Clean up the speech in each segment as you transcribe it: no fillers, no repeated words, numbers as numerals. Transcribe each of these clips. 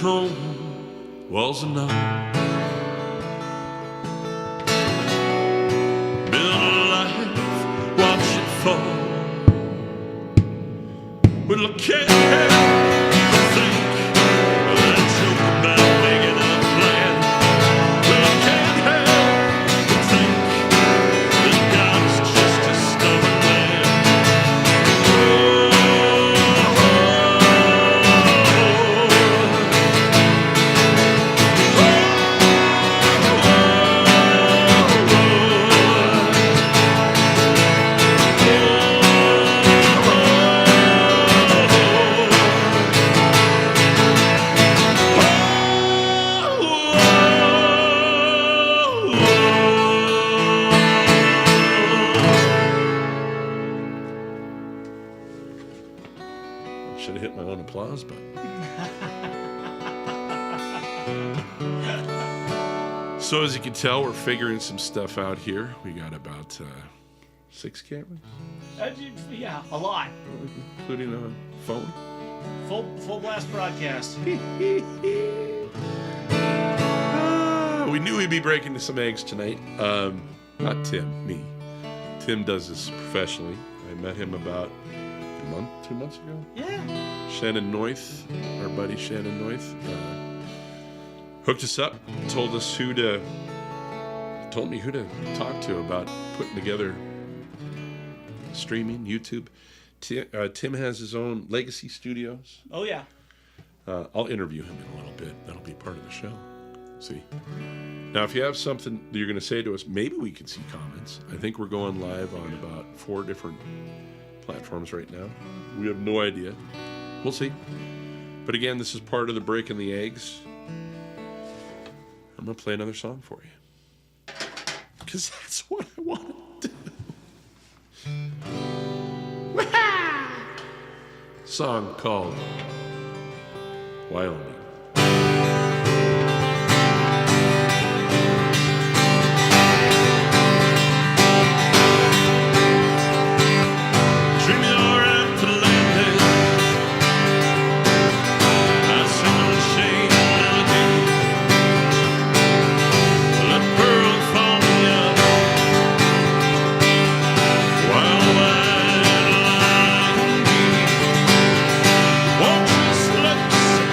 home was enough. Build a life, watch it fall. Well, I can't help but think that joke about making a plan. Well, I can't help but think that God is just a stubborn man. Should have hit my own applause button. So as you can tell, we're figuring some stuff out here. We got about 6 cameras, Yeah, a lot. including a phone. Full blast broadcast. We knew we'd be breaking some eggs tonight. Not Tim, me. Tim does this professionally. I met him about a month, 2 months ago. Yeah. Shannon Noyth, our buddy Shannon Noyth, hooked us up, told me who to talk to about putting together streaming, YouTube. Tim has his own Legacy Studios. Oh, yeah. I'll interview him in a little bit. That'll be part of the show. See. Now, if you have something that you're going to say to us, maybe we can see comments. I think we're going live on about 4 different platforms right now. We have no idea. We'll see. But again, this is part of the breaking the eggs. I'm going to play another song for you. Because that's what I want to do. Song called Wyoming. Won't you just look so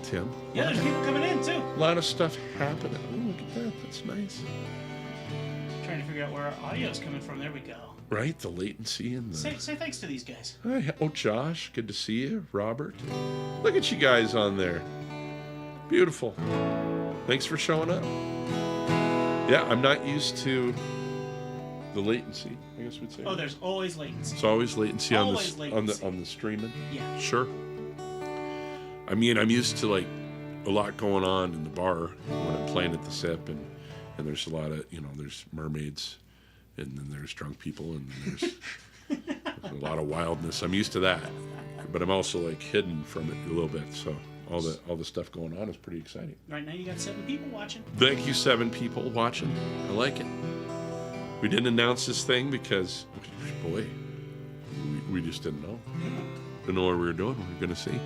Tim. Yeah, there's people coming in too. A lot of stuff happening. Oh, look at that. That's nice. Trying to figure out where our audio's coming from. There we go. Right, the latency and the... Say thanks to these guys. Hi. Oh, Josh, good to see you. Robert. Look at you guys on there. Beautiful. Thanks for showing up. Yeah, I'm not used to the latency, I guess we'd say. Oh, there's always latency. It's always latency, Always on latency. the streaming. Yeah. Sure. I mean, I'm used to like a lot going on in the bar when I'm playing at the SIP, and there's a lot of, there's mermaids, and then there's drunk people, and then there's a lot of wildness. I'm used to that, but I'm also like hidden from it a little bit. So all the stuff going on is pretty exciting. Right now you got 7 people watching. Thank you, 7 people watching. I like it. We didn't announce this thing because, boy, we just didn't know. Didn't know what we were doing. We were going to see.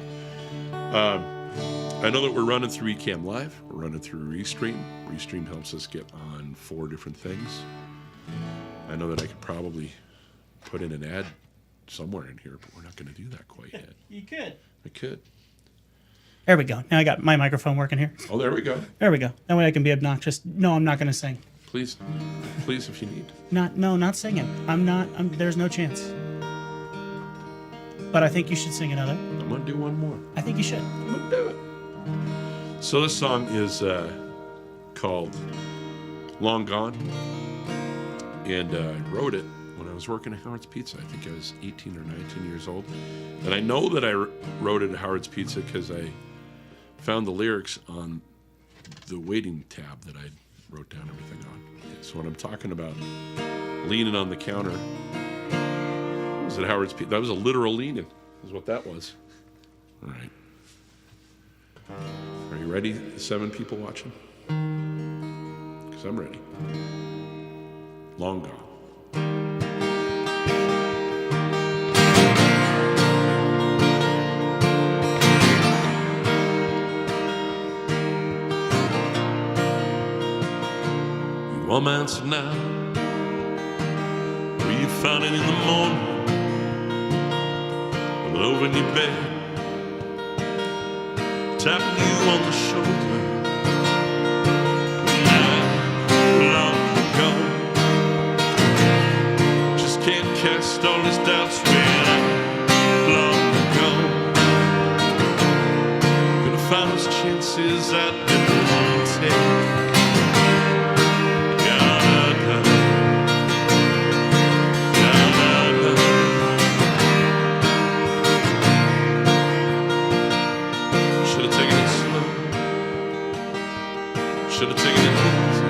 I know that we're running through Ecamm Live. We're running through Restream. Restream helps us get on 4 different things. I know that I could probably put in an ad somewhere in here, but we're not going to do that quite yet. You could. I could. There we go. Now I got my microphone working here. Oh, there we go. There we go. That way I can be obnoxious. No, I'm not going to sing. Please, if you need. Not singing. There's no chance. But I think you should sing another. I'm going to do one more. I think you should. I'm going to do it. So this song is called Long Gone. And I wrote it when I was working at Howard's Pizza. I think I was 18 or 19 years old. And I know that I wrote it at Howard's Pizza because I found the lyrics on the waiting tab that I wrote down everything on. So when I'm talking about leaning on the counter, it was at Howard's Pizza. That was a literal leaning, is what that was. All right. Are you ready, the 7 people watching? Because I'm ready. Long Gone. Romance now, where you found it in the morning, alone in your bed, tapping you on the shoulder. Not long ago, just can't cast all his doubts when I'm long ago. Gonna find those chances I didn't take. Should have taken it easy,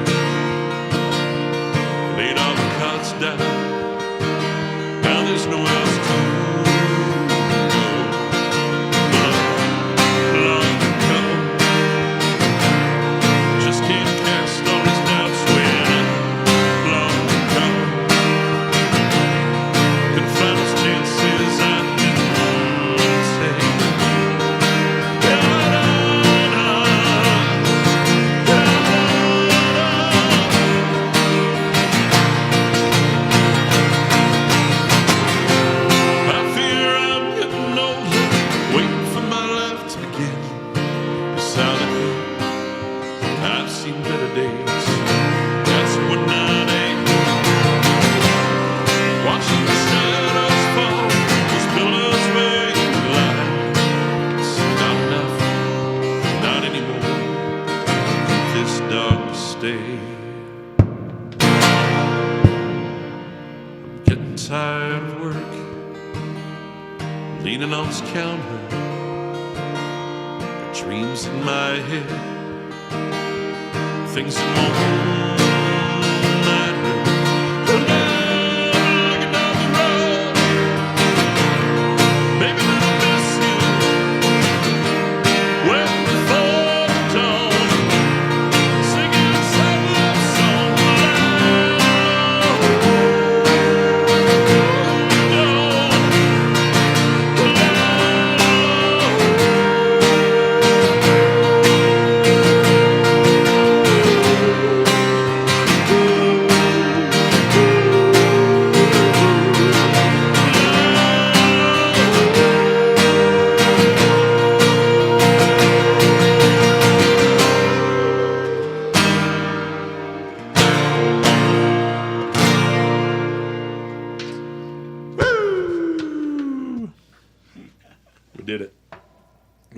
laid all the cards down. Now there's nowhere else to go. Long ago, just can't cast all his doubts when long ago. Could find those chances I didn't take. I'm getting tired of work, leaning on this counter, got dreams in my head, things that won't matter. Looking down the road, baby, I miss you. Well, before the dawn, singing some love song loud.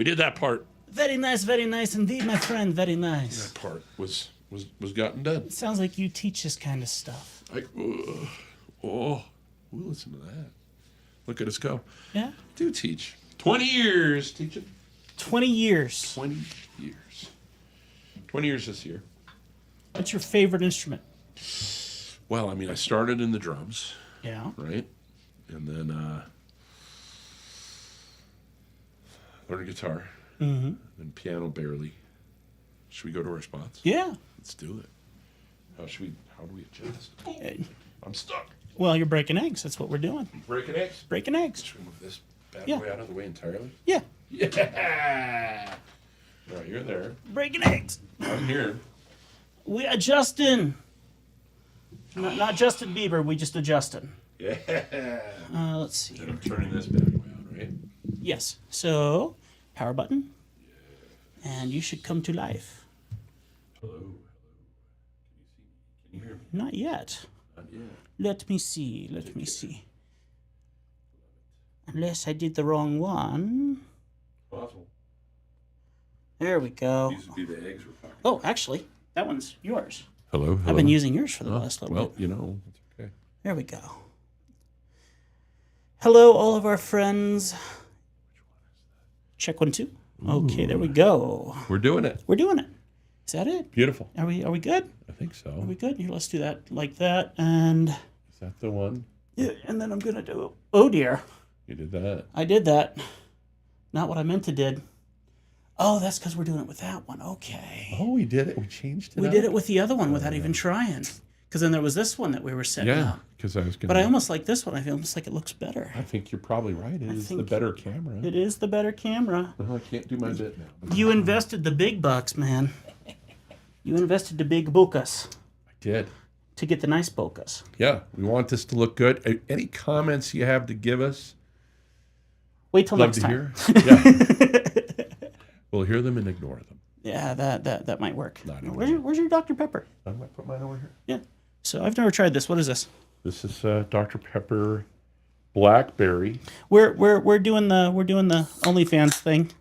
did that part. Very nice indeed, my friend. Very nice. That part was gotten done. It sounds like you teach this kind of stuff. We'll listen to that. Look at us go. Yeah. I do teach. 20 years teaching. 20 years. 20 years. 20 years this year. What's your favorite instrument? Well, I mean, I started in the drums. Yeah. Right? And then learned guitar. Mm-hmm. And piano barely. Should we go to our spots? Yeah. Let's do it. How do we adjust? Oh, I'm stuck. Well, you're breaking eggs. That's what we're doing. Breaking eggs? Breaking eggs. Should we move this bad Yeah. boy out of the way entirely? Yeah. Yeah. All right, you're there. Breaking eggs. I'm here. We adjusting. Not Justin Bieber. We just adjusting. Yeah. Let's see. And I'm turning this bad boy on, right? Yes. So, power button. And you should come to life. Hello. Can you hear me? Not yet. Not yet. Let me see. Let me see. Unless I did the wrong one. Possible. There we go. These would be the eggs we're talking. Oh, actually, that one's yours. Hello. I've been using yours for the last little Well, bit. you know, it's okay. There we go. Hello, all of our friends. Check 1, 2. Okay, there we go. We're doing it. We're doing it. Is that it? Beautiful. Are we good? I think so. Are we good? Here, let's do that like that. And Is that the one? yeah, and then I'm gonna do. Oh dear, You did that. I did that. Not what I meant to did. Oh, that's because we're doing it with that one. Okay. Oh, we did it. We changed it. We did it with the other one without even trying. Because then there was this one that we were setting Yeah, up. because I was going But I almost like this one. I feel almost like it looks better. I think you're probably right. It is the think better camera. It is the better camera. I can't do my bit now. You invested the big bucks, man. You invested the big bucas I did. to get the nice bucas. Yeah, we want this to look good. Any comments you have to give us? Wait till Love next to time. hear. Yeah. We'll hear them and ignore them. Yeah, that might work. Not even. Where's your Dr. Pepper? I might put mine over here. Yeah. So I've never tried this. What is this? This is Dr. Pepper Blackberry. We're doing the OnlyFans thing,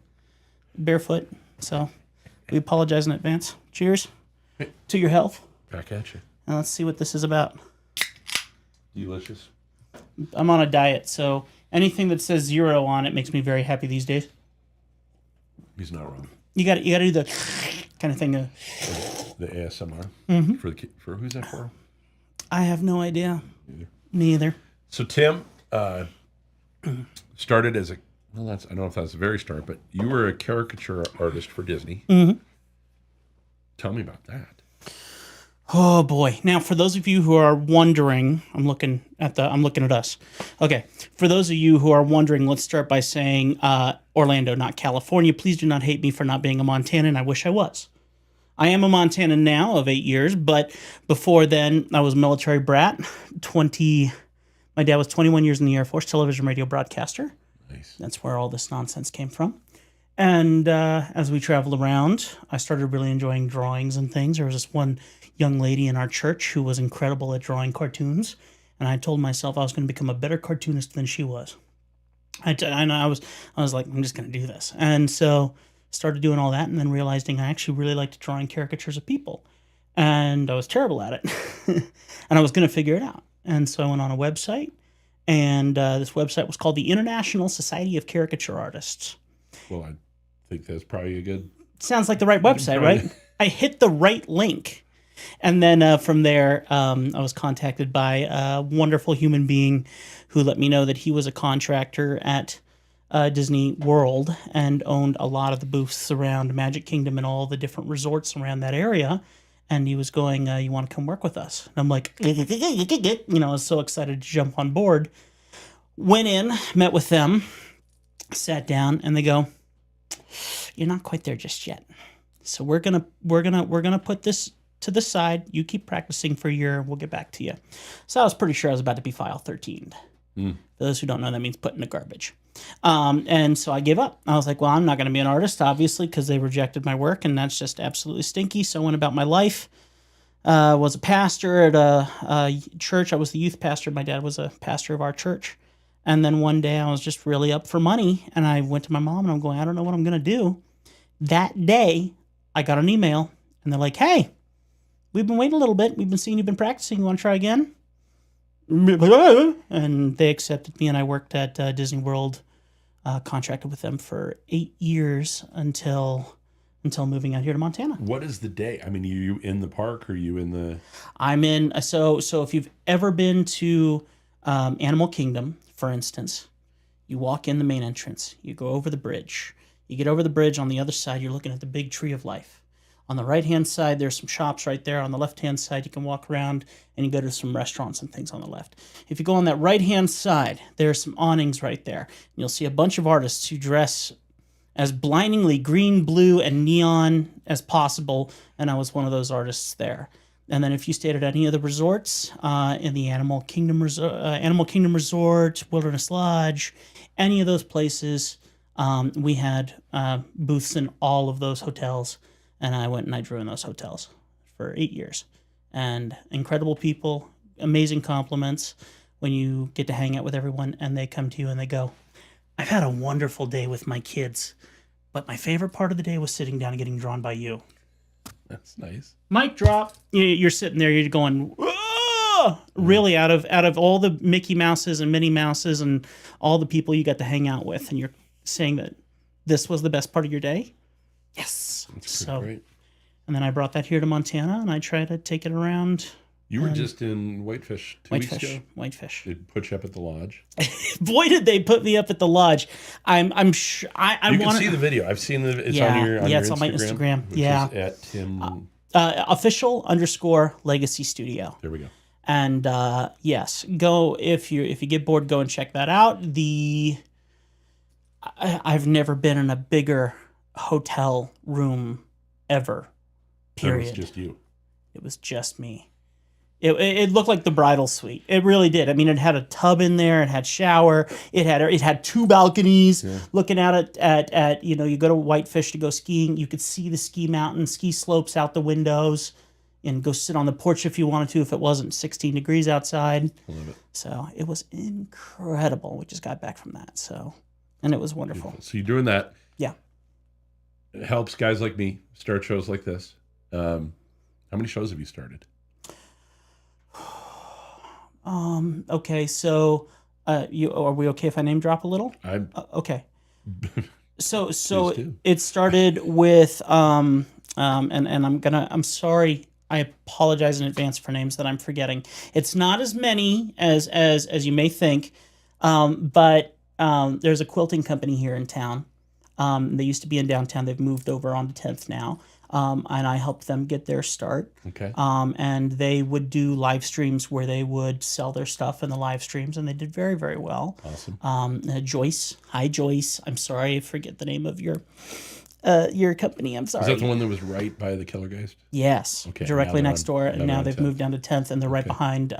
barefoot. So we apologize in advance. Cheers to your health. Back at you. And let's see what this is about. Delicious. I'm on a diet, so anything that says 0 on it makes me very happy these days. He's not wrong. You got to do the kind of thing. The ASMR. For who's that for? I have no idea. Neither. Me either. So Tim started as I don't know if that's the very start, but you were a caricature artist for Disney. Mm-hmm. Tell me about that. Oh boy! Now, for those of you who are wondering, I'm looking at us. Okay, for those of you who are wondering, let's start by saying Orlando, not California. Please do not hate me for not being a Montanan. I wish I was. I am a Montanan now of 8 years, but before then, I was a military brat. My dad was 21 years in the Air Force, television radio broadcaster. Nice. That's where all this nonsense came from. And as we traveled around, I started really enjoying drawings and things. There was this one young lady in our church who was incredible at drawing cartoons, and I told myself I was going to become a better cartoonist than she was. I was like, I'm just going to do this. And so started doing all that, and then realizing I actually really liked drawing caricatures of people. And I was terrible at it. And I was going to figure it out. And so I went on a website, and this website was called the International Society of Caricature Artists. Well, I think that's probably a good... Sounds like the right website, right? I hit the right link. And then from there, I was contacted by a wonderful human being who let me know that he was a contractor at Disney World and owned a lot of the booths around Magic Kingdom and all the different resorts around that area. And he was going, you want to come work with us? And I'm like, I was so excited to jump on board. Went in, met with them, sat down, and they go, you're not quite there just yet. So we're gonna put this to the side. You keep practicing for a year. We'll get back to you. So I was pretty sure I was about to be file 13. For those who don't know, that means put in the garbage. And so I gave up. I was like, well, I'm not going to be an artist, obviously, because they rejected my work, and that's just absolutely stinky. So I went about my life. Was a pastor at a church. I was the youth pastor. My dad was a pastor of our church. And then one day I was just really up for money, and I went to my mom and I'm going, I don't know what I'm going to do. That day, I got an email, and they're like, hey, we've been waiting a little bit. We've been seeing you've been practicing. You want to try again? And they accepted me, and I worked at Disney World, contracted with them for 8 years until moving out here to Montana. What is the day? I mean, are you in the park? Or are you in the... I'm in, so if you've ever been to Animal Kingdom, for instance, you walk in the main entrance, you go over the bridge. You get over the bridge, on the other side, you're looking at the big tree of life. On the right-hand side, there's some shops right there. On the left-hand side, you can walk around and you go to some restaurants and things on the left. If you go on that right-hand side, there's some awnings right there. You'll see a bunch of artists who dress as blindingly green, blue, and neon as possible, and I was one of those artists there. And then if you stayed at any of the resorts, in the Animal Kingdom Resort, Wilderness Lodge, any of those places, we had booths in all of those hotels, and I went and I drew in those hotels for 8 years. And incredible people, amazing compliments when you get to hang out with everyone, and they come to you and they go, I've had a wonderful day with my kids, but my favorite part of the day was sitting down and getting drawn by you. That's nice. Mic drop. You're sitting there, you're going, whoa! Really, out of all the Mickey Mouses and Minnie Mouses and all the people you got to hang out with, and you're saying that this was the best part of your day? Yes. That's so great. And then I brought that here to Montana, and I try to take it around. You were just in Whitefish 2 weeks ago? Whitefish. They put you up at the lodge. Boy, did they put me up at the lodge. I'm sure You can see the video. I've seen the. It's on your it's on my Instagram. Which Yeah. is at Tim. official_Legacy Studio. There we go. And yes, go if you get bored, go and check that out. I've never been in a bigger hotel room ever. Period. It was just you. It was just me. It looked like the bridal suite. It really did. I mean, it had a tub in there. It had shower. It had 2 balconies looking out at you go to Whitefish to go skiing. You could see the ski mountain, ski slopes out the windows, and go sit on the porch if you wanted to, if it wasn't 16 degrees outside. I love it. So it was incredible. We just got back from that. And it was wonderful. Beautiful. So you're doing that. Yeah. It helps guys like me start shows like this. How many shows have you started? Okay, so are we okay if I name drop a little? Okay. So it started with and I'm sorry, I apologize in advance for names that I'm forgetting. It's not as many as you may think, but there's a quilting company here in town. They used to be in downtown. They've moved over onto 10th now. And I helped them get their start. Okay. And they would do live streams where they would sell their stuff in the live streams, and they did very, very well. Awesome. Joyce. Hi, Joyce. I'm sorry, I forget the name of your company. I'm sorry. Is that the one that was right by the Killer Geist? Yes. Okay. Directly next door. And now they've 10th. moved down to 10th, and they're right behind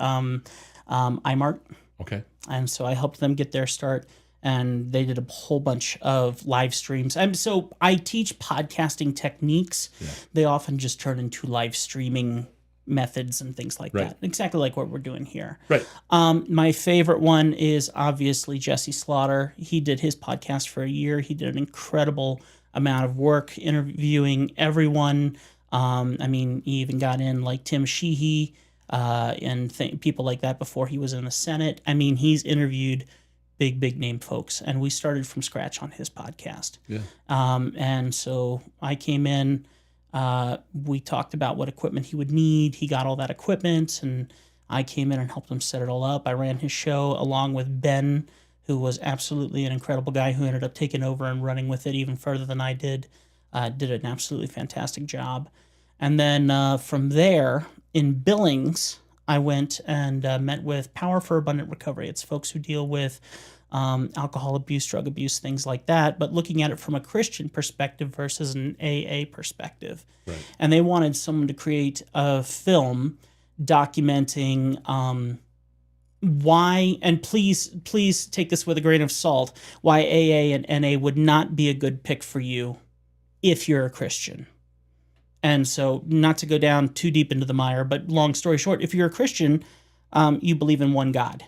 iMart. Okay. And so I helped them get their start. And they did a whole bunch of live streams. So I teach podcasting techniques. Yeah. They often just turn into live streaming methods and things like that. Exactly like what we're doing here. Right. My favorite one is obviously Jesse Slaughter. He did his podcast for a year. He did an incredible amount of work interviewing everyone. He even got in like Tim Sheehy and people like that before he was in the Senate. I mean, he's interviewed big name folks, and we started from scratch on his podcast. Yeah. And so I came in, we talked about what equipment he would need. He got all that equipment, and I came in and helped him set it all up. I ran his show along with Ben, who was absolutely an incredible guy who ended up taking over and running with it even further than I did. Did an absolutely fantastic job. And then from there, in Billings, I went and met with Power for Abundant Recovery. It's folks who deal with alcohol abuse, drug abuse, things like that, but looking at it from a Christian perspective versus an AA perspective. Right. And they wanted someone to create a film documenting why, and please take this with a grain of salt, why AA and NA would not be a good pick for you if you're a Christian. And so, not to go down too deep into the mire, but long story short, if you're a Christian, you believe in one God,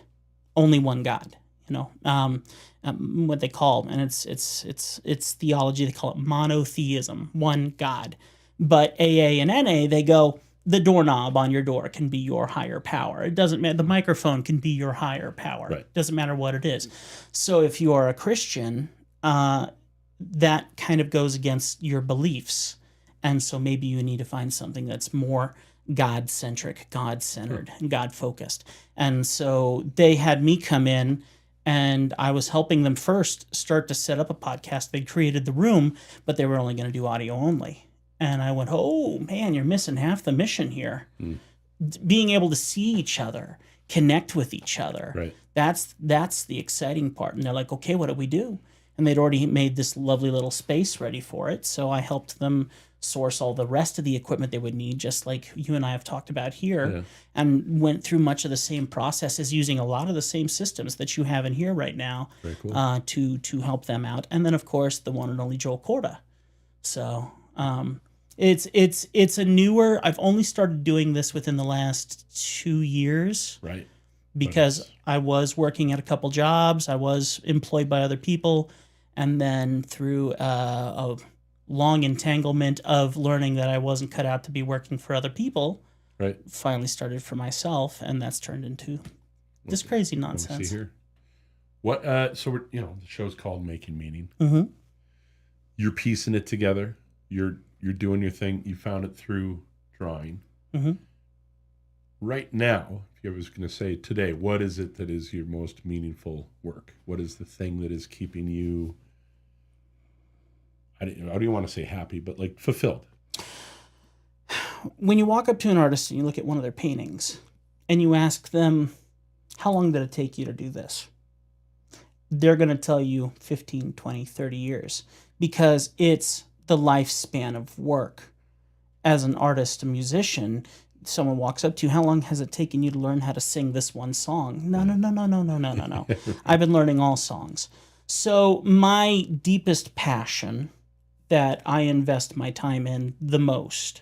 only one God. what they call, and it's theology. They call it monotheism, one God. But AA and NA, they go, the doorknob on your door can be your higher power. It doesn't matter. The microphone can be your higher power. Right. It doesn't matter what it is. So if you are a Christian, that kind of goes against your beliefs. And so maybe you need to find something that's more God-centric, God-centered, and God-focused. And so they had me come in, and I was helping them first start to set up a podcast. They created the room, but they were only going to do audio only. And I went, oh, man, you're missing half the mission here. Being able to see each other, connect with each other. Right. That's the exciting part. And they're like, okay, what do we do? And they'd already made this lovely little space ready for it. So I helped them source all the rest of the equipment they would need, just like you and I have talked about here, and went through much of the same processes using a lot of the same systems that you have in here right now. Very cool. To help them out. And then, of course, the one and only Joel Corda. So it's a newer, I've only started doing this within the last 2 years. Right. Because I was working at a couple jobs, I was employed by other people, and then through a long entanglement of learning that I wasn't cut out to be working for other people, right, finally started for myself, and that's turned into this crazy nonsense. See here. What? So we're, the show's called Making Meaning. Mm-hmm. You're piecing it together. You're doing your thing. You found it through drawing. Mm-hmm. Right now, if I was going to say today, what is it that is your most meaningful work? What is the thing that is keeping you, I don't even want to say happy, but like fulfilled? When you walk up to an artist and you look at one of their paintings and you ask them, how long did it take you to do this? They're going to tell you 15, 20, 30 years, because it's the lifespan of work. As an artist, a musician, someone walks up to you, how long has it taken you to learn how to sing this one song? No. I've been learning all songs. So my deepest passion that I invest my time in the most,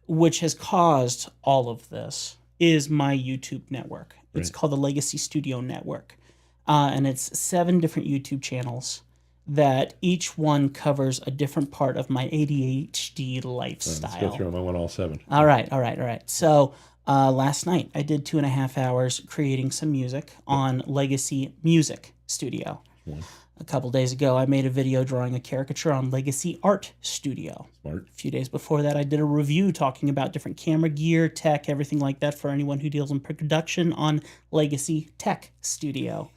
which has caused all of this, is my YouTube network. It's called the Legacy Studio Network. And it's 7 different YouTube channels that each one covers a different part of my ADHD lifestyle. Let's go through them. I want all 7. All right. So last night I did 2.5 hours creating some music on Legacy Music Studio. A couple days ago, I made a video drawing a caricature on Legacy Art Studio. Smart. A few days before that, I did a review talking about different camera gear, tech, everything like that for anyone who deals in production on Legacy Tech Studio.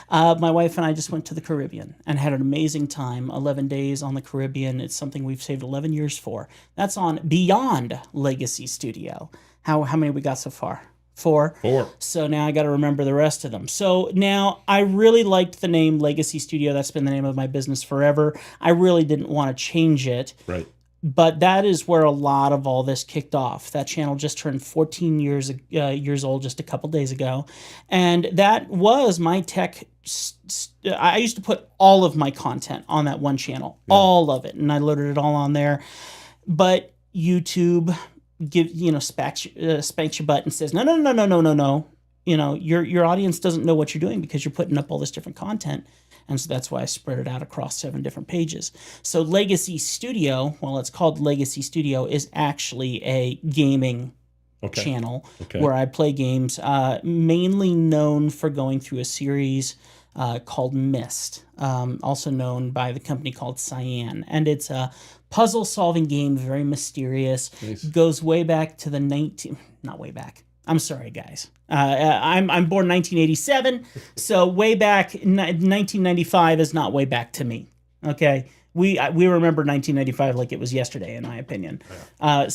My wife and I just went to the Caribbean and had an amazing time. 11 days on the Caribbean. It's something we've saved 11 years for. That's on Beyond Legacy Studio. How many we got so far? 4. So now I got to remember the rest of them. So now I really liked the name Legacy Studio. That's been the name of my business forever. I really didn't want to change it. Right. But that is where a lot of all this kicked off. That channel just turned 14 years old just a couple days ago. And that was my tech. I used to put all of my content on that one channel. Yeah. All of it. And I loaded it all on there. But YouTube spanks your butt and says, no. Your audience doesn't know what you're doing because you're putting up all this different content. And so that's why I spread it out across 7 different pages. So Legacy Studio, while it's called Legacy Studio, is actually a gaming channel where I play games, mainly known for going through a series called Myst, also known by the company called Cyan. And it's a puzzle-solving game, very mysterious. Nice. Goes way back to the not way back. I'm sorry, guys. I'm born 1987, so way back 1995 is not way back to me. Okay, we remember 1995 like it was yesterday, in my opinion. Yeah.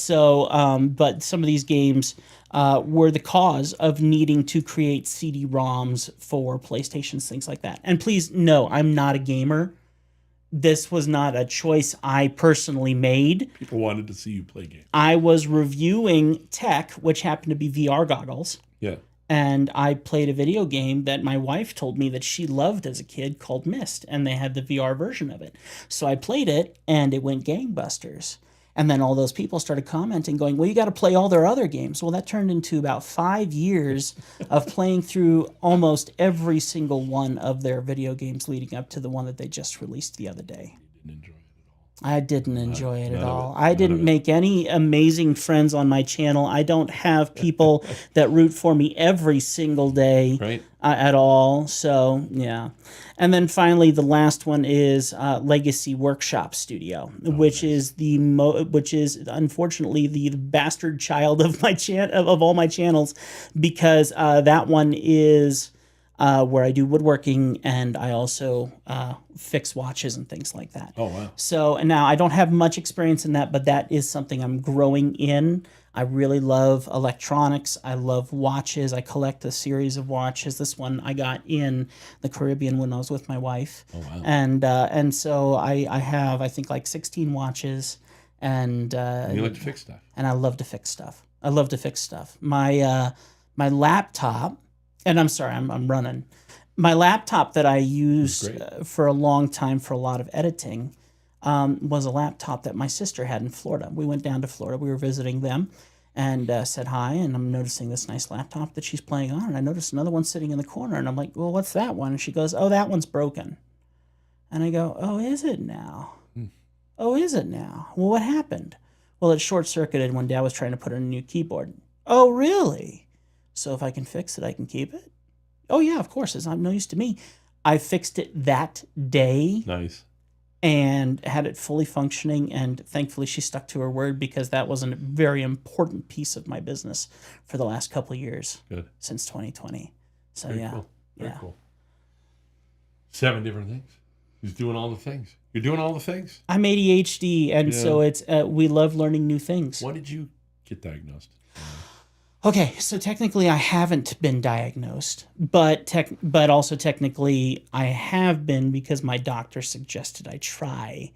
But some of these games were the cause of needing to create CD-ROMs for PlayStations, things like that. And please, no, I'm not a gamer. This was not a choice I personally made. People wanted to see you play games. I was reviewing tech, which happened to be VR goggles. Yeah. And I played a video game that my wife told me that she loved as a kid called Myst, and they had the VR version of it. So I played it, and it went gangbusters. And then all those people started commenting, going, well, you got to play all their other games. Well, that turned into about 5 years of playing through almost every single one of their video games leading up to the one that they just released the other day. I didn't enjoy it at all. I didn't make any amazing friends on my channel. I don't have people that root for me every single day at all. So, yeah. And then finally, the last one is Legacy Workshop Studio, which is unfortunately the bastard child of my of all my channels, because that one is where I do woodworking, and I also fix watches and things like that. Oh, wow. So, and now I don't have much experience in that, but that is something I'm growing in. I really love electronics. I love watches. I collect a series of watches. This one I got in the Caribbean when I was with my wife. Oh, wow. And so I have, I think, like 16 watches. And you like to fix stuff. And I love to fix stuff. I love to fix stuff. My laptop, and I'm sorry, I'm running. My laptop that I used for a long time for a lot of editing was a laptop that my sister had in Florida. We went down to Florida. We were visiting them and said hi, and I'm noticing this nice laptop that she's playing on, and I noticed another one sitting in the corner, and I'm like, well, what's that one? And she goes, oh, that one's broken. And I go, oh, is it now? Oh, is it now? Well, what happened? Well, it short-circuited when Dad was trying to put in a new keyboard. Oh, really? So if I can fix it, I can keep it? Oh, yeah, of course. It's not no use to me. I fixed it that day. Nice. And had it fully functioning, and thankfully she stuck to her word, because that was a very important piece of my business for the last couple of years. Good. Since 2020. So, Very yeah. Cool. Very yeah. cool. 7 different things. He's doing all the things. You're doing all the things. I'm ADHD, and so it's we love learning new things. When did you get diagnosed? Okay, so technically I haven't been diagnosed, but also technically I have been, because my doctor suggested I try.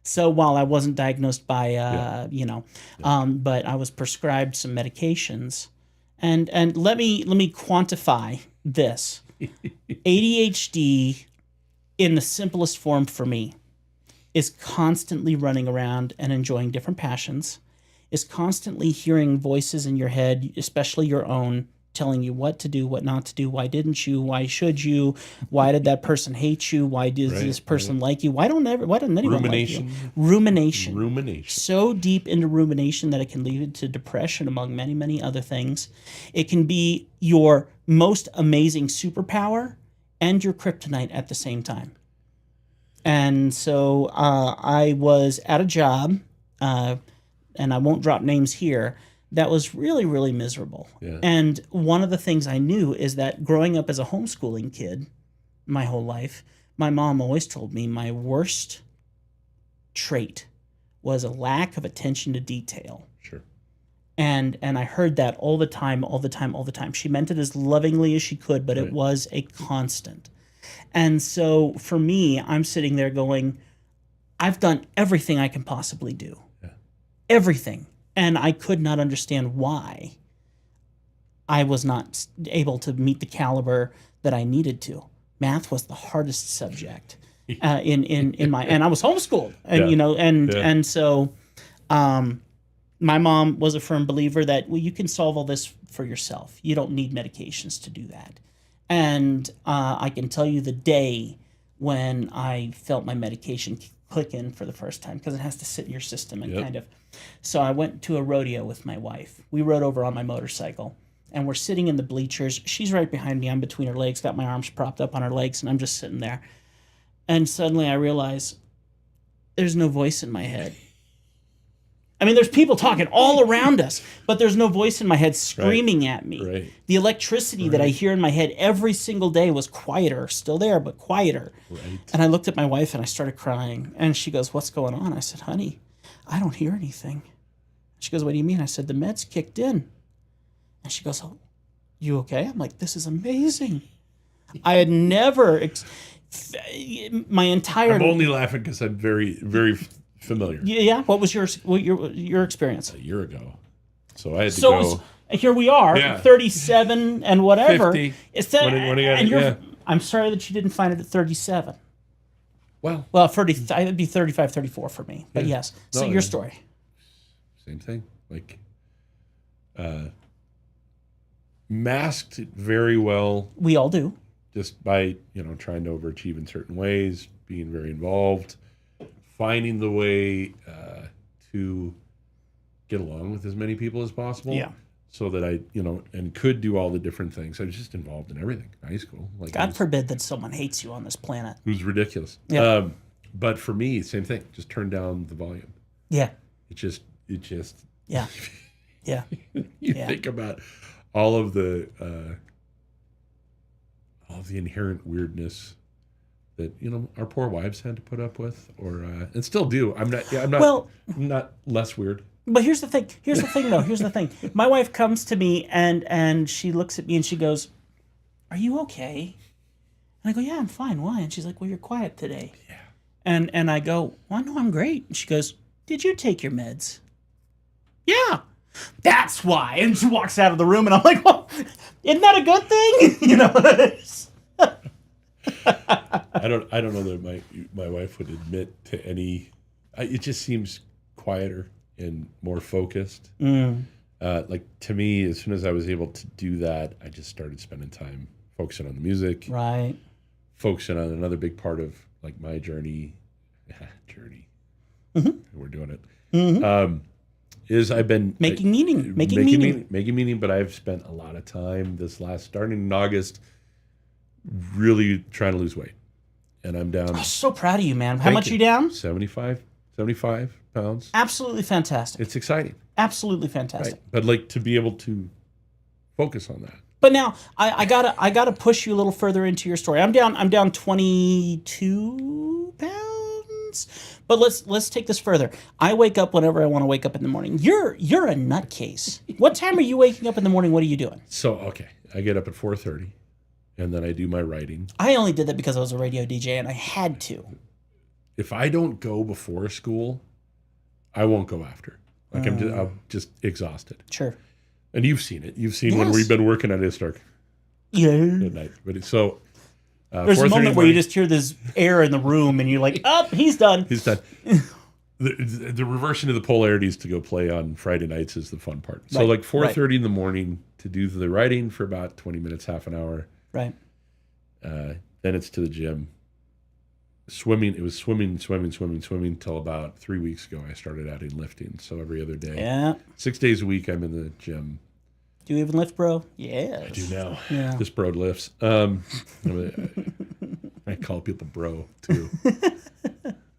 So while I wasn't diagnosed by, but I was prescribed some medications, and let me quantify this. ADHD, in the simplest form for me, is constantly running around and enjoying different passions. Is constantly hearing voices in your head, especially your own, telling you what to do, what not to do, why didn't you, why should you, why did that person hate you, why does this person like you, why doesn't anyone like you? Rumination. So deep into rumination that it can lead to depression, among many, many other things. It can be your most amazing superpower and your kryptonite at the same time. And so I was at a job, and I won't drop names here, that was really, really miserable. Yeah. And one of the things I knew is that growing up as a homeschooling kid my whole life, my mom always told me my worst trait was a lack of attention to detail. Sure. And I heard that all the time. She meant it as lovingly as she could, but it was a constant. And so for me, I'm sitting there going, I've done everything I can possibly do. Everything. And I could not understand why I was not able to meet the caliber that I needed to. Math was the hardest subject in my, and I was homeschooled, and and so my mom was a firm believer that, well, you can solve all this for yourself. You don't need medications to do that. And I can tell you the day when I felt my medication click in for the first time, because it has to sit in your system and kind of. So I went to a rodeo with my wife. We rode over on my motorcycle, and we're sitting in the bleachers. She's right behind me. I'm between her legs, got my arms propped up on her legs, and I'm just sitting there. And suddenly I realize there's no voice in my head. I mean, there's people talking all around us, but there's no voice in my head screaming at me. Right. The electricity that I hear in my head every single day was quieter, still there, but quieter. Right. And I looked at my wife and I started crying. And she goes, what's going on? I said, honey, I don't hear anything. She goes, what do you mean? I said, the meds kicked in. And she goes, oh, you okay? I'm like, this is amazing. I had never, my entire... I'm only laughing because I'm very, very familiar. Yeah? What was your experience? A year ago. So I had to go... Here we are, 37 and whatever. 50. I'm sorry that you didn't find it at 37. Well, it'd be 35, 34 for me. But yes. So your story. same thing. Like, masked it very well We all do. just by, trying to overachieve in certain ways, being very involved, finding the way to get along with as many people as possible. Yeah. So that I, and could do all the different things. I was just involved in everything. High school. Like, God forbid that someone hates you on this planet. It was ridiculous. Yeah. But for me, same thing. Just turn down the volume. Yeah. It just. Yeah. Yeah. You think about all of the inherent weirdness that our poor wives had to put up with, or and still do. I'm not. Well, I'm not less weird. But here's the thing. Here's the thing. My wife comes to me and she looks at me and she goes, "Are you okay?" And I go, "Yeah, I'm fine. Why?" And she's like, "Well, you're quiet today." Yeah. And I go, "Well, no, I'm great." And she goes, "Did you take your meds?" "Yeah." "That's why." And she walks out of the room and I'm like, "Well, isn't that a good thing?" I don't know that my wife would admit to any. It just seems quieter and more focused. Like, to me, as soon as I was able to do that, I just started spending time focusing on the music, Right. focusing on another big part of like my journey. We're doing it. Is I've been Making meaning. But I've spent a lot of time starting in August, really trying to lose weight, and I'm down. I'm so proud of you, man. How much are you down? 75 pounds. Absolutely fantastic. It's exciting. Absolutely fantastic. Right. But like to be able to focus on that. But now I gotta push you a little further into your story. I'm down 22 pounds. But let's take this further. I wake up whenever I want to wake up in the morning. You're a nutcase. What time are you waking up in the morning? What are you doing? So I get up at 4:30, and then I do my writing. I only did that because I was a radio DJ and I had to. If I don't go before school, I won't go after. Like I'm just exhausted. Sure. And you've seen it. You've seen when we've been working at Istark. Yeah. At night. But There's a moment where you just hear this air in the room and you're like, "Oh, he's done." He's done. The reversion of the polarities to go play on Friday nights is the fun part. So like 4:30 in the morning to do the writing for about 20 minutes, half an hour. Right. Then it's to the gym. Swimming. It was swimming till about 3 weeks ago. I started adding lifting. So every other day. Yeah. 6 days a week I'm in the gym. Do you even lift, bro? Yes. I do now. Yeah. This bro lifts. I call people bro too.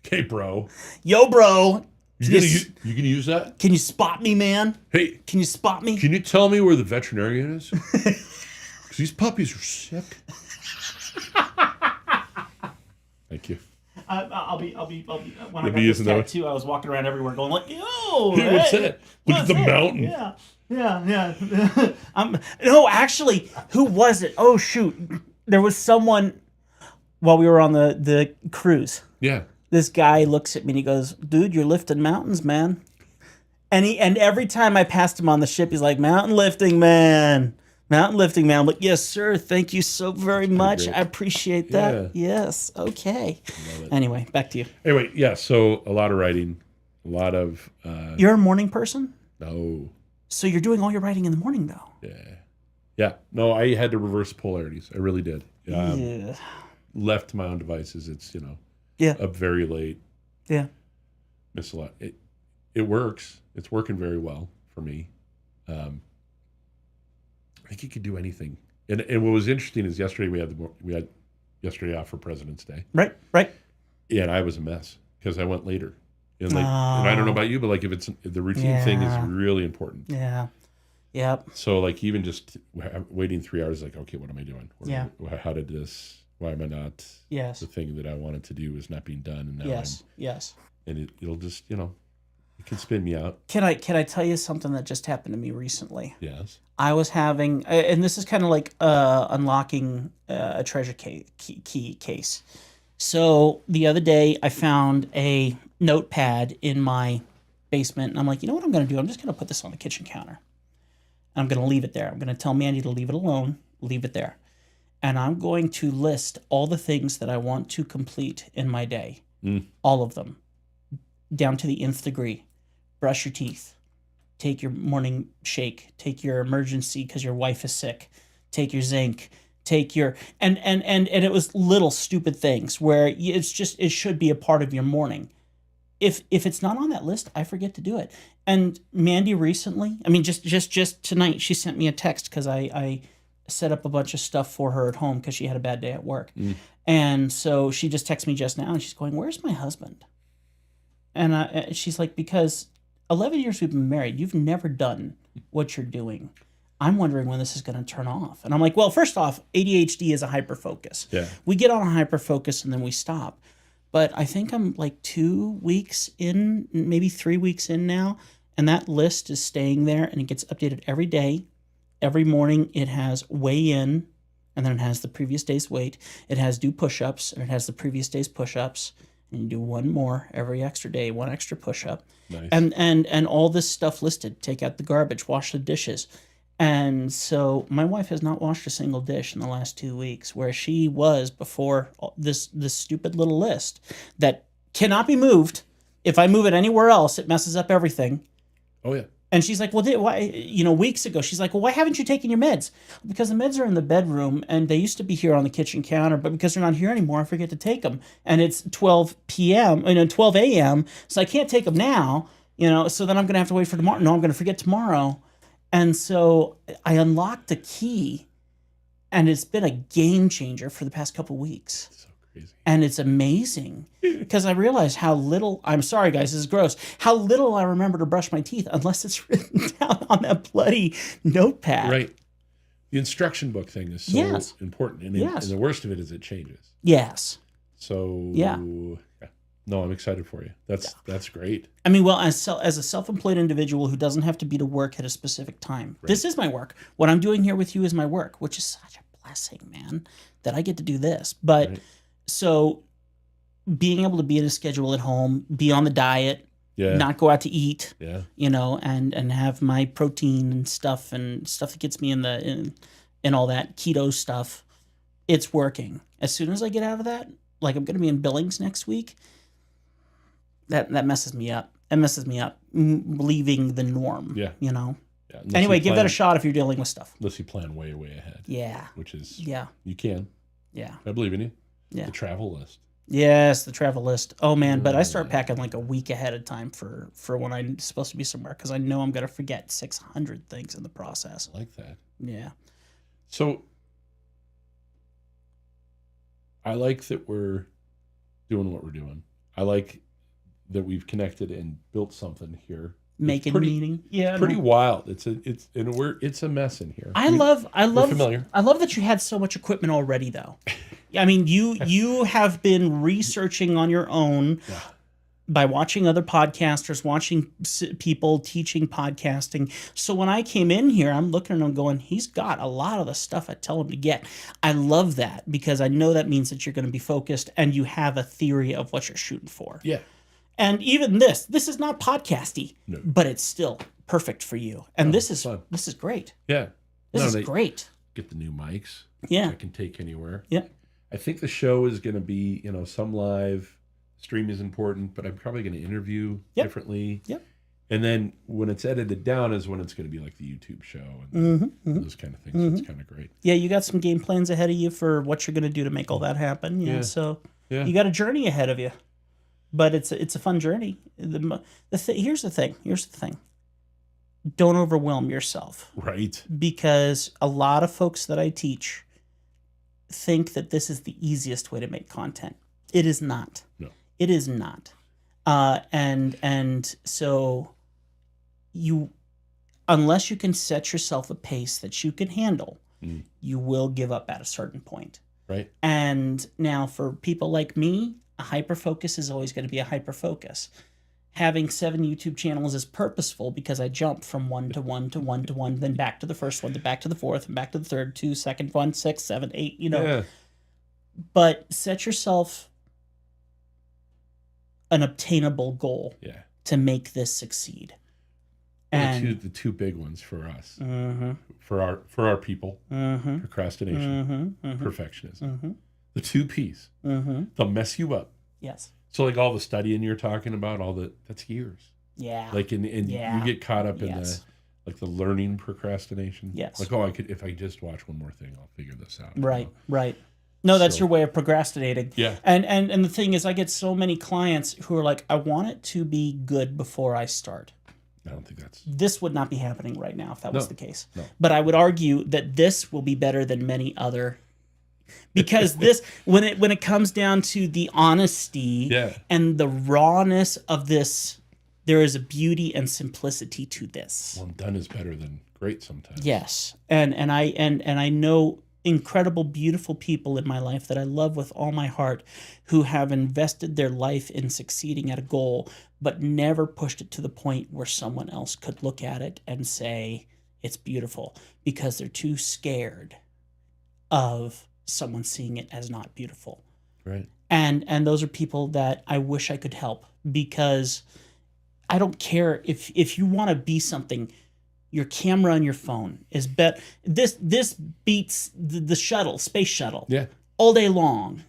Okay, bro. Yo, bro. You gonna use that? Can you spot me, man? Hey, Can you spot me? can you tell me where the veterinarian is? Because these puppies are sick. Thank you. I'll be when You'll I got be this using those? tattoo, I was walking around everywhere going like, "Yo, Hey, what's hey, that? Look at what's the that?" mountain. Yeah. No, actually, who was it? Oh shoot, there was someone while we were on the cruise. Yeah. This guy looks at me and he goes, "Dude, you're lifting mountains, man." And every time I passed him on the ship, he's like, "Mountain lifting, man. Mountain lifting, man." I'm like, "Yes, sir. Thank you so very much. great. I appreciate that." Yeah. Yes. Okay. Love it. Anyway, back to you. Anyway, yeah. So a lot of writing, a lot of You're a morning person? no. So you're doing all your writing in the morning, though? Yeah. No, I had to reverse polarities. I really did. Yeah. Left to my own devices. It's Yeah. up very late. Yeah. Miss a lot. It works. It's working very well for me. I think you could do anything. And what was interesting is yesterday we had yesterday off for President's Day. Right. Yeah, and I was a mess because I went later. And and I don't know about you, but like if the routine thing is really important. Yeah. Yep. So like even just waiting 3 hours, like, okay, what am I doing? How did this? Why am I not? Yes. The thing that I wanted to do is not being done, and now Yes. and it'll just it can spin me out. Can I tell you something that just happened to me recently? Yes. I was having, and this is kind of like unlocking a treasure key case. So the other day I found a notepad in my basement, and I'm like, you know what I'm going to do? I'm just going to put this on the kitchen counter. I'm going to leave it there. I'm going to tell Mandy to leave it alone, leave it there. And I'm going to list all the things that I want to complete in my day. All of them. Down to the nth degree. Brush your teeth. take your morning shake, take your emergency because your wife is sick, take your zinc, take your and it was little stupid things where it's just it should be a part of your morning. If it's not on that list, I forget to do it. And Mandy recently, I mean, just tonight, she sent me a text because I set up a bunch of stuff for her at home because she had a bad day at work. And so she just texted me just now and she's going, "Where's my husband?" And she's like, "Because 11 years we've been married, you've never done what you're doing. I'm wondering when this is going to turn off." And I'm like, well, first off, ADHD is a hyperfocus. Yeah. We get on a hyperfocus and then we stop. But I think I'm like 2 weeks in, maybe 3 weeks in now, and that list is staying there and it gets updated every day. Every morning it has weigh in, and then it has the previous day's weight. It has do push-ups, and it has the previous day's push-ups. And you do one more every extra day, one extra push-up. Nice. And all this stuff listed. Take out the garbage, wash the dishes. And so my wife has not washed a single dish in the last 2 weeks, where she was before this stupid little list that cannot be moved. If I move it anywhere else, it messes up everything. Oh, yeah. And she's like, well, why? Weeks ago, she's like, well, why haven't you taken your meds? Because the meds are in the bedroom, and they used to be here on the kitchen counter, but because they're not here anymore, I forget to take them. And it's 12 a.m., so I can't take them now, so then I'm going to have to wait for tomorrow. No, I'm going to forget tomorrow. And so I unlocked the key, and it's been a game changer for the past couple weeks. So crazy. And it's amazing because I realized how little, I'm sorry guys, this is gross, how little I remember to brush my teeth unless it's written down on that bloody notepad. Right. The instruction book thing is so important. And, and the worst of it is it changes. Yes. So, yeah. No, I'm excited for you. That's great. I mean, well, as a self-employed individual who doesn't have to be to work at a specific time, this is my work. What I'm doing here with you is my work, which is such a blessing, man, that I get to do this. But so being able to be in a schedule at home, be on the diet, not go out to eat, and have my protein and stuff that gets me in all that keto stuff, it's working. As soon as I get out of that, like I'm going to be in Billings next week, that messes me up. It messes me up leaving the norm. Yeah. Yeah. Anyway, give that a shot if you're dealing with stuff. Unless you plan way, way ahead. Yeah. Which is you can. Yeah. I believe in you. Yeah. The travel list. Yes, the travel list. Oh man, but I start packing like a week ahead of time for when I'm supposed to be somewhere because I know I'm gonna forget 600 things in the process. I like that. Yeah. So I like that we're doing what we're doing. I like that we've connected and built something here. Making meaning. Yeah. Pretty wild. It's a mess in here. I love familiar. I love that you had so much equipment already though. I mean, you have been researching on your own by watching other podcasters, watching people teaching podcasting. So when I came in here, I'm looking and I'm going, he's got a lot of the stuff I tell him to get. I love that because I know that means that you're going to be focused and you have a theory of what you're shooting for. Yeah. And even this is not podcasty, but it's still perfect for you. And this is great. Yeah. This is great. Get the new mics. Yeah. I can take anywhere. Yeah. I think the show is going to be, some live. Stream is important, but I'm probably going to interview differently. Yep. And then when it's edited down is when it's going to be like the YouTube show and those kind of things. So it's kind of great. Yeah, you got some game plans ahead of you for what you're going to do to make all that happen. Yeah. So you got a journey ahead of you. But it's a fun journey. Here's the thing. Don't overwhelm yourself. Right. Because a lot of folks that I teach think that this is the easiest way to make content. It is not. No. It is not. And so unless you can set yourself a pace that you can handle, you will give up at a certain point. Right. And now for people like me, a hyperfocus is always going to be a hyperfocus. Having 7 YouTube channels is purposeful because I jump from one to one to one to one, then back to the first one, to back to the fourth, and back to the third, 2, second one, 6, 7, 8, Yeah. But set yourself an obtainable goal to make this succeed. And the two big ones for us, for our people, procrastination, perfectionism. The 2 P's. They'll mess you up. Yes. So like all the studying you're talking about, that's years. Yeah. Like and Yeah. you get caught up in Yes. the learning procrastination. Yes. Like, oh, if I just watch one more thing, I'll figure this out. Right, right. No, that's So- your way of procrastinating. Yeah. And the thing is, I get so many clients who are like, I want it to be good before I start. I don't think that's This would not be happening right now if that was No, the case. no. But I would argue that this will be better than many other, because this when it comes down to the honesty Yeah. and the rawness of this, there is a beauty and simplicity to this. well done is better than great sometimes. Yes, and I know incredible, beautiful people in my life that I love with all my heart, who have invested their life in succeeding at a goal, but never pushed it to the point where someone else could look at it and say it's beautiful, because they're too scared of someone seeing it as not beautiful. Right. And those are people that I wish I could help, because I don't care if you want to be something. Your camera on your phone is this beats the space shuttle, Yeah. all day long.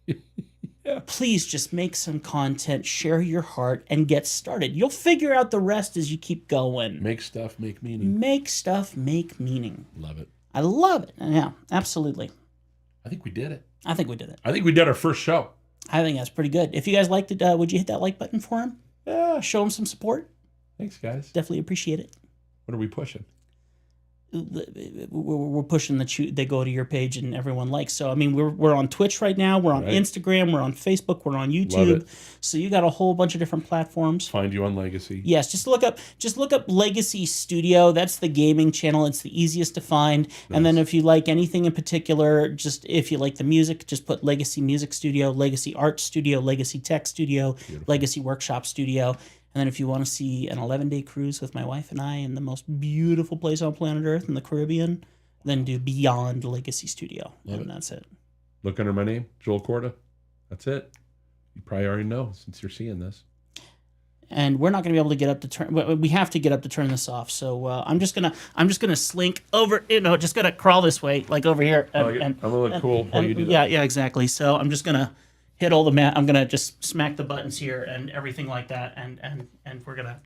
Yeah. Please just make some content, share your heart, and get started. You'll figure out the rest as you keep going. Make stuff make meaning. Make stuff make meaning. Love it. I love it. Yeah, absolutely. I think we did it. I think we did it. I think we did our first show. I think that's pretty good. If you guys liked it, would you hit that like button for him? Yeah. Show him some support. Thanks, guys. Definitely appreciate it. What are we pushing? We're pushing they go to your page and everyone likes. So I mean, we're on Twitch right now, we're on Right. Instagram, we're on Facebook, we're on Love YouTube. it. So you got a whole bunch of different platforms. Find you on Legacy. Yes, just look up Legacy Studio. That's the gaming channel. It's the easiest to find. And then if you like anything in particular, just if you like the music, just put Legacy Music Studio, Legacy Art Studio, Legacy Tech Studio, Legacy Workshop Studio. And then if you want to see an 11-day cruise with my wife and I in the most beautiful place on planet Earth in the Caribbean, then do Beyond Legacy Studio. Love and it. that's it. Look under my name, Joel Corda. That's it. You probably already know since you're seeing this. And we're not going to be able to get up to turn. We have to get up to turn this off. So I'm just gonna slink over. Just gonna crawl this way, like over here. I'm gonna look cool while you do that. Yeah, exactly. So I'm just gonna hit all the I'm gonna just smack the buttons here and everything like that, and we're gonna